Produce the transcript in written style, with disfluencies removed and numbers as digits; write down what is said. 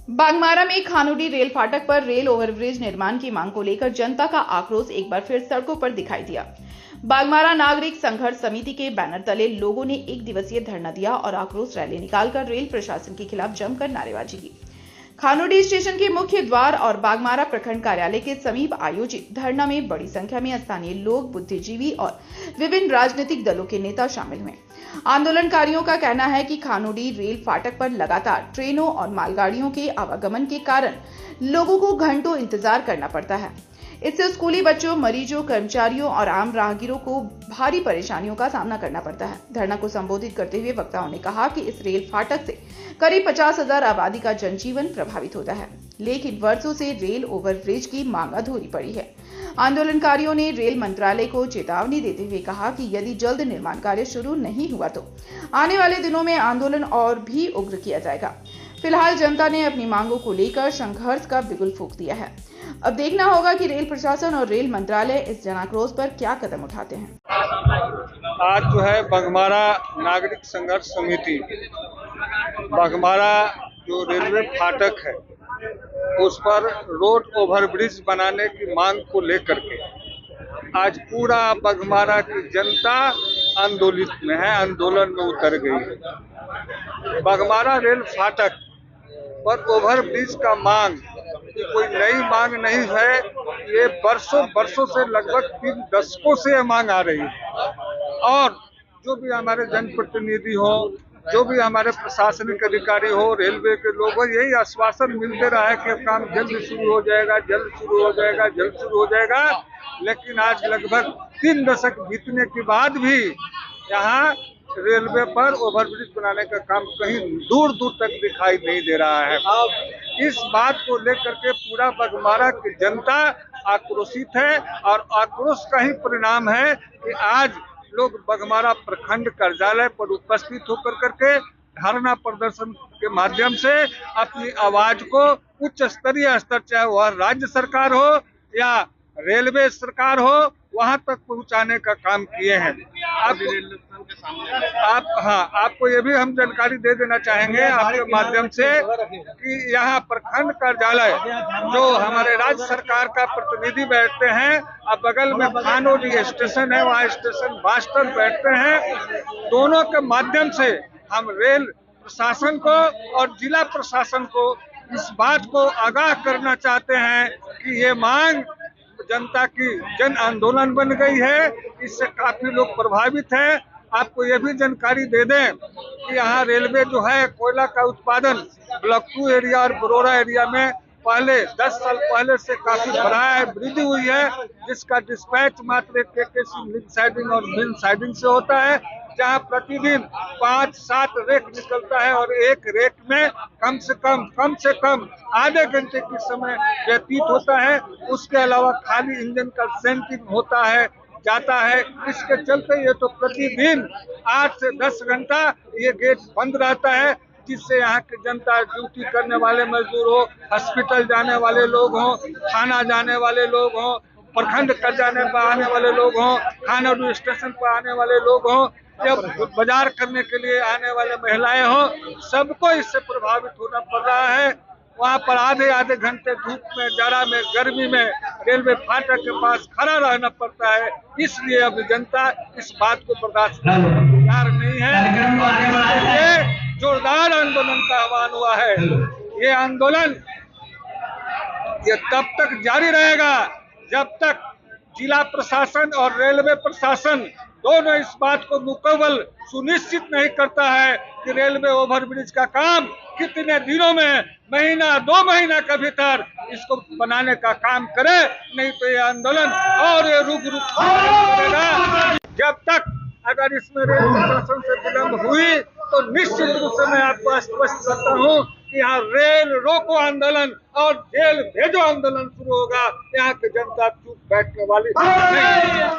बागमारा में खानुडी रेल फाटक पर रेल ओवरब्रिज निर्माण की मांग को लेकर जनता का आक्रोश एक बार फिर सड़कों पर दिखाई दिया। बागमारा नागरिक संघर्ष समिति के बैनर तले लोगों ने एक दिवसीय धरना दिया और आक्रोश रैली निकालकर रेल प्रशासन के खिलाफ जमकर नारेबाजी की। खानुडी स्टेशन के मुख्य द्वार और बागमारा प्रखंड कार्यालय के समीप आयोजित धरना में बड़ी संख्या में स्थानीय लोग, बुद्धिजीवी और विभिन्न राजनीतिक दलों के नेता शामिल हुए। आंदोलनकारियों का कहना है कि खानुडी रेल फाटक पर लगातार ट्रेनों और मालगाड़ियों के आवागमन के कारण लोगों को घंटों इंतजार करना पड़ता है। इससे स्कूली बच्चों, मरीजों, कर्मचारियों और आम राहगीरों को भारी परेशानियों का सामना करना पड़ता है। धरना को संबोधित करते हुए वक्ताओं ने कहा कि इस रेल फाटक से करीब 50,000 आबादी का जनजीवन प्रभावित होता है, लेकिन वर्षों से रेल ओवरब्रिज की मांग अधूरी पड़ी है। आंदोलनकारियों ने रेल मंत्रालय को चेतावनी देते हुए कहा कि यदि जल्द निर्माण कार्य शुरू नहीं हुआ तो आने वाले दिनों में आंदोलन और भी उग्र किया जाएगा। फिलहाल जनता ने अपनी मांगों को लेकर संघर्ष का बिगुल फूंक दिया है। अब देखना होगा कि रेल प्रशासन और रेल मंत्रालय इस जनाक्रोश पर क्या कदम उठाते हैं। आज जो है बागमारा नागरिक संघर्ष समिति बागमारा जो रेलवे फाटक है उस पर रोड ओवरब्रिज बनाने की मांग को लेकर के आज पूरा बागमारा की जनता आंदोलित में है, आंदोलन में उतर गई है। बागमारा रेल फाटक पर ओवरब्रिज का मांग कोई नई मांग नहीं है, ये वर्षों से लगभग 3 दशकों से यह मांग आ रही है। और जो भी हमारे जनप्रतिनिधि हो, जो भी हमारे प्रशासनिक अधिकारी हो, रेलवे के लोग हो, यही आश्वासन मिलते रहा है कि काम जल्द शुरू हो जाएगा, जल्द शुरू हो जाएगा, जल्द शुरू हो जाएगा। लेकिन आज लगभग 3 दशक बीतने के बाद भी यहाँ रेलवे पर ओवरब्रिज बनाने का काम कहीं दूर दूर तक दिखाई नहीं दे रहा है। इस बात को लेकर के पूरा बागमारा की जनता आक्रोशित है और आक्रोश का ही परिणाम है कि आज लोग बागमारा प्रखंड कार्यालय पर उपस्थित होकर करके धरना प्रदर्शन के माध्यम से अपनी आवाज को उच्च स्तरीय स्तर, चाहे वह राज्य सरकार हो या रेलवे सरकार हो, वहां तक पहुंचाने का काम किए हैं। आपको ये भी हम जानकारी दे देना चाहेंगे आपके माध्यम से कि यहाँ प्रखंड कार्यालय जो हमारे राज्य सरकार का प्रतिनिधि बैठते हैं, अब बगल में खानुडी स्टेशन है, वहाँ स्टेशन मास्टर बैठते हैं। दोनों के माध्यम से हम रेल प्रशासन को और जिला प्रशासन को इस बात को आगाह करना चाहते हैं कि ये मांग जनता की जन आंदोलन बन गई है। इससे काफी लोग प्रभावित हैं। आपको ये भी जानकारी दे दें कि यहाँ रेलवे जो है कोयला का उत्पादन ब्लॉक 2 एरिया और बरोड़ा एरिया में पहले 10 साल पहले से काफी बढ़ा है, वृद्धि हुई है, जिसका डिस्पैच मात्र केकेसी लिंक साइडिंग और मिल साइडिंग से होता है, जहां प्रतिदिन 5-7 रेक निकलता है और एक रेक में कम से कम आधे घंटे की समय व्यतीत होता है। उसके अलावा खाली इंजन का सेंटिंग होता है, जाता है। इसके चलते ये तो प्रतिदिन 8 से 10 घंटा ये गेट बंद रहता है, जिससे यहाँ की जनता, ड्यूटी करने वाले मजदूर हो, हॉस्पिटल जाने वाले लोग हों, थाना जाने वाले लोग हों, प्रखंड कर जाने पर आने वाले लोग हों, खानुडी स्टेशन पर आने वाले लोग हों, जब बाजार करने के लिए आने वाले महिलाएं हों, सबको इससे प्रभावित होना पड़ रहा है। वहाँ पर आधे घंटे धूप में, जाड़ा में, गर्मी में रेलवे फाटक के पास खड़ा रहना पड़ता है। इसलिए अब जनता इस बात को बर्दाश्त करने को तैयार नहीं है। ये जोरदार आंदोलन का आह्वान हुआ है। ये आंदोलन ये तब तक जारी रहेगा जब तक जिला प्रशासन और रेलवे प्रशासन दोनों इस बात को मुकम्मल सुनिश्चित नहीं करता है कि रेलवे ओवरब्रिज का काम कितने दिनों में, महीना 2 महीना के भीतर इसको बनाने का काम करे, नहीं तो ये आंदोलन और ये रुक करेगा। जब तक अगर इसमें रेल प्रशासन से विलम्ब हुई तो निश्चित रूप से मैं आपको स्पष्ट करता हूँ कि यहाँ रेल रोको आंदोलन और जेल भेजो आंदोलन शुरू होगा। यहाँ की जनता चुप बैठने वाली नहीं।